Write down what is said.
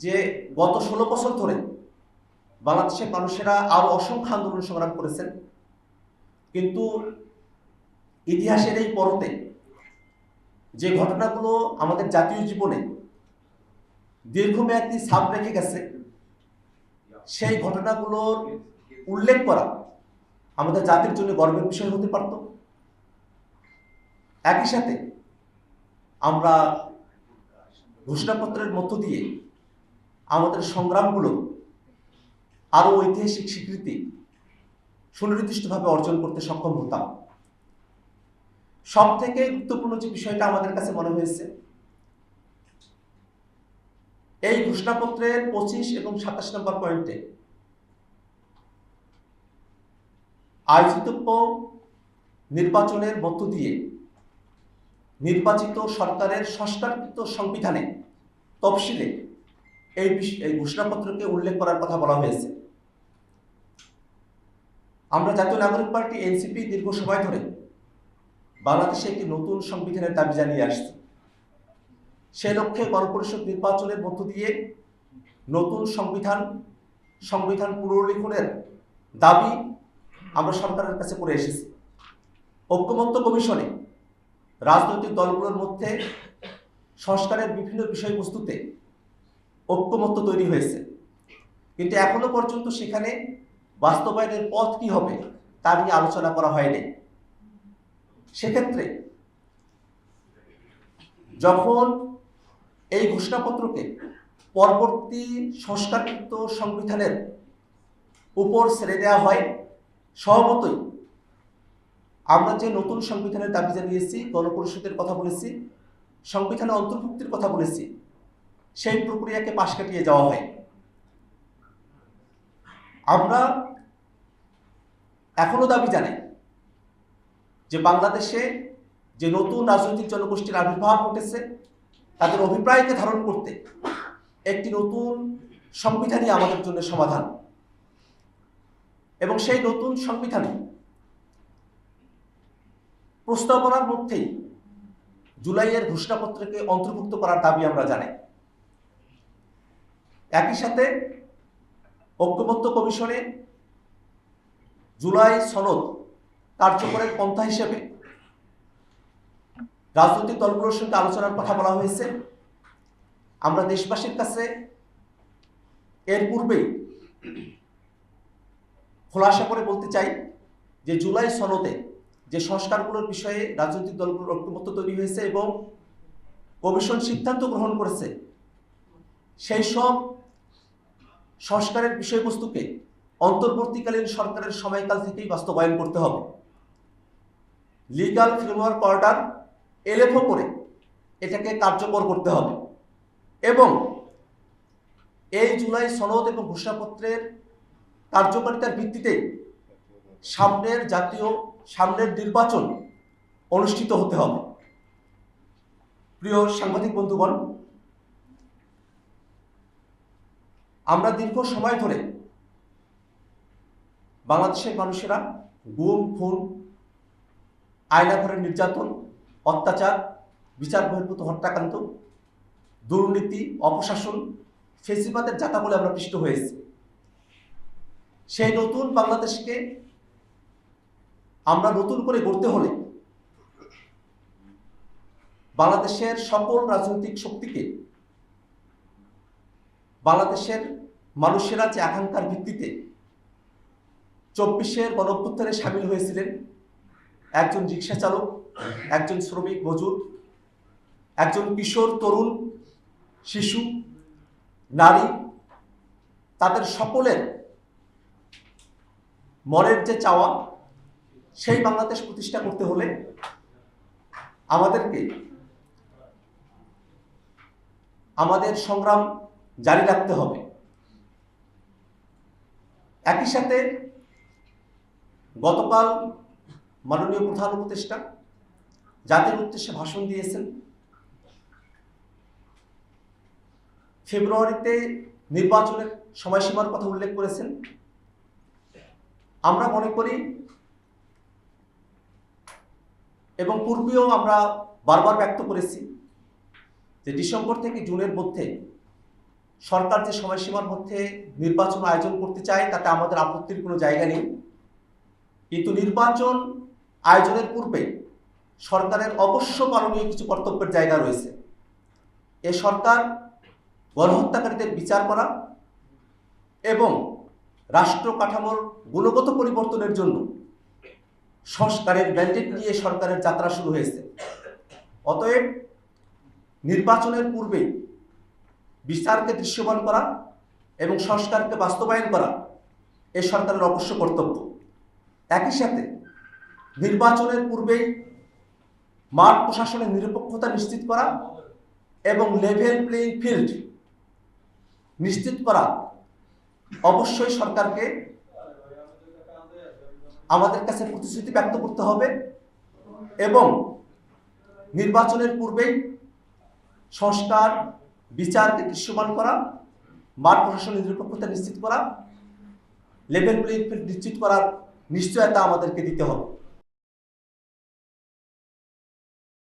যে গত 16 বছর ধরে বাংলাদেশের মানুষেরা আরো অসংখ্য আন্দোলন সংগ্রাম করেছেন, কিন্তু ইতিহাসের এই পরতে যে ঘটনাগুলো আমাদের জাতীয় জীবনে দীর্ঘমেয়াদী ছাপ রেখে গেছে, সেই ঘটনাগুলোর উল্লেখ করা আমাদের জাতির জন্য গর্বের বিষয় হতে পারত। একই সাথে আমরা ঘোষণাপত্রের মধ্য দিয়ে আমাদের সংগ্রামগুলো আরো ঐতিহাসিক স্বীকৃতি সুনির্দিষ্টভাবে অর্জন করতে সক্ষম হতাম। সব থেকে গুরুত্বপূর্ণ যে বিষয়টা আমাদের কাছে মনে হয়েছে, এই ঘোষণাপত্রের 25 এবং 27 নম্বর পয়েন্টে আয়োজিতব্য নির্বাচনের মধ্য দিয়ে নির্বাচিত সরকারের সংস্কারকৃত সংবিধানে তফসিলে এই ঘোষণাপত্রকে উল্লেখ করার কথা বলা হয়েছে। আমরা জাতীয় নাগরিক পার্টি এনসিপি দীর্ঘ সময় ধরে বাংলাদেশে একটি নতুন সংবিধানের দাবি জানিয়ে আসছি। সে লক্ষ্যে গণপরিষদ নির্বাচনের মধ্য দিয়ে নতুন সংবিধান পুনর্লিখনের দাবি আমরা সরকারের কাছে করে এসেছি। ঐক্যমত্য কমিশনে রাজনৈতিক দলগুলোর মধ্যে সংস্কারের বিভিন্ন বিষয়বস্তুতে ঐক্যমত্য তৈরি হয়েছে, কিন্তু এখনো পর্যন্ত সেখানে বাস্তবায়নের পথ কি হবে তা নিয়ে আলোচনা করা হয়নি। সেক্ষেত্রে যখন এই ঘোষণাপত্রকে পরবর্তী সংস্কারকৃত সংবিধানের উপর ছেড়ে দেওয়া হয়, স্বভাবতই আমরা যে নতুন সংবিধানের দাবি জানিয়েছি, গণপরিষদের কথা বলেছি, সংবিধানে অন্তর্ভুক্তির কথা বলেছি, সেই প্রক্রিয়াকে পাশ কাটিয়ে যাওয়া হয়। আমরা এখনো দাবি জানাই যে বাংলাদেশে যে নতুন রাজনৈতিক জনগোষ্ঠীর আবির্ভাব ঘটেছে, তাদের অভিপ্রায়কে ধারণ করতে একটি নতুন সংবিধানই আমাদের জন্য সমাধান, এবং সেই নতুন সংবিধানে প্রস্তাবনার মধ্যেই জুলাইয়ের ঘোষণাপত্রকে অন্তর্ভুক্ত করার দাবি আমরা জানাই। একই সাথে ঐক্যমত্য কমিশনে জুলাই সনদ কার্যকরের পন্থা হিসেবে রাজনৈতিক দলগুলোর সঙ্গে আলোচনার কথা বলা হয়েছে। আমরা দেশবাসীর কাছে এর পূর্বেই খোলাসা করে বলতে চাই যে জুলাই সনদে যে সংস্কারগুলোর বিষয়ে রাজনৈতিক দলগুলোর ঐক্যমত্য তৈরি হয়েছে এবং কমিশন সিদ্ধান্ত গ্রহণ করেছে, সেই সব সংস্কারের বিষয়বস্তুকে অন্তর্বর্তীকালীন সরকারের সময়কাল থেকেই বাস্তবায়ন করতে হবে। লিগ্যাল ফ্রেমওয়ার্ক অর্ডার এলএফও করে এটাকে কার্যকর করতে হবে, এবং এই জুলাই সনদ এবং ঘোষণাপত্রের কার্যকারিতার ভিত্তিতে সামনের নির্বাচন অনুষ্ঠিত হতে হবে। প্রিয় সাংবাদিক বন্ধুগণ, আমরা দীর্ঘ সময় ধরে বাংলাদেশের মানুষেরা গুম, খুন, আয়নাঘরের নির্যাতন, অত্যাচার, বিচার বহির্ভূত হত্যাকাণ্ড, দুর্নীতি, অপশাসন, ফেসিবাদের যাতা বলে আমরা পিষ্ট হয়েছি। সেই নতুন বাংলাদেশকে আমরা নতুন করে গড়তে হলে বাংলাদেশের সকল রাজনৈতিক শক্তিকে, বাংলাদেশের মানুষেরা যে আকাঙ্ক্ষার ভিত্তিতে 24-এর গণঅভ্যুত্থানে সামিল হয়েছিলেন, একজন রিক্সা চালক, একজন শ্রমিক মজুর, একজন কিশোর, তরুণ, শিশু, নারী, তাদের সকলের মনের যে চাওয়া, সেই বাংলাদেশ প্রতিষ্ঠা করতে হলে আমাদেরকে আমাদের সংগ্রাম জারি রাখতে হবে। একই সাথে গতকাল মাননীয় প্রধান উপদেষ্টা জাতির উদ্দেশ্যে ভাষণ দিয়েছেন। ফেব্রুয়ারিতে নির্বাচনের সময়সীমার কথা উল্লেখ করেছেন। আমরা মনে করি, এবং পূর্বেও আমরা বারবার ব্যক্ত করেছি, যে ডিসেম্বর থেকে জুনের মধ্যে সরকার যে সময়সীমার মধ্যে নির্বাচন আয়োজন করতে চায় তাতে আমাদের আপত্তির কোনো জায়গা নেই, কিন্তু নির্বাচন আয়োজনের পূর্বে সরকারের অবশ্য পালনীয় কিছু কর্তব্যের জায়গা রয়েছে। এ সরকার গণহত্যাকারীদের বিচার করা এবং রাষ্ট্র কাঠামোর গুণগত পরিবর্তনের জন্য সংস্কারের ম্যান্ডেট নিয়ে সরকারের যাত্রা শুরু হয়েছে। অতএব নির্বাচনের পূর্বে বিচারকে দৃশ্যমান করা এবং সংস্কারকে বাস্তবায়ন করা এ সরকারের অবশ্য কর্তব্য। একই সাথে নির্বাচনের পূর্বেই মাঠ প্রশাসনের নিরপেক্ষতা নিশ্চিত করা এবং লেভেল প্লেইং ফিল্ড নিশ্চিত করা অবশ্যই সরকারকে আমাদের কাছে প্রতিশ্রুতি ব্যক্ত করতে হবে এবং নির্বাচনের পূর্বেই সংস্কার বিচারকে দৃশ্যমান করা, মাঠ প্রশাসনের নিরপেক্ষতা নিশ্চিত করা, লেভেল প্লেইং ফিল্ড নিশ্চিত করার নিশ্চয়তা আমাদেরকে দিতে হবে।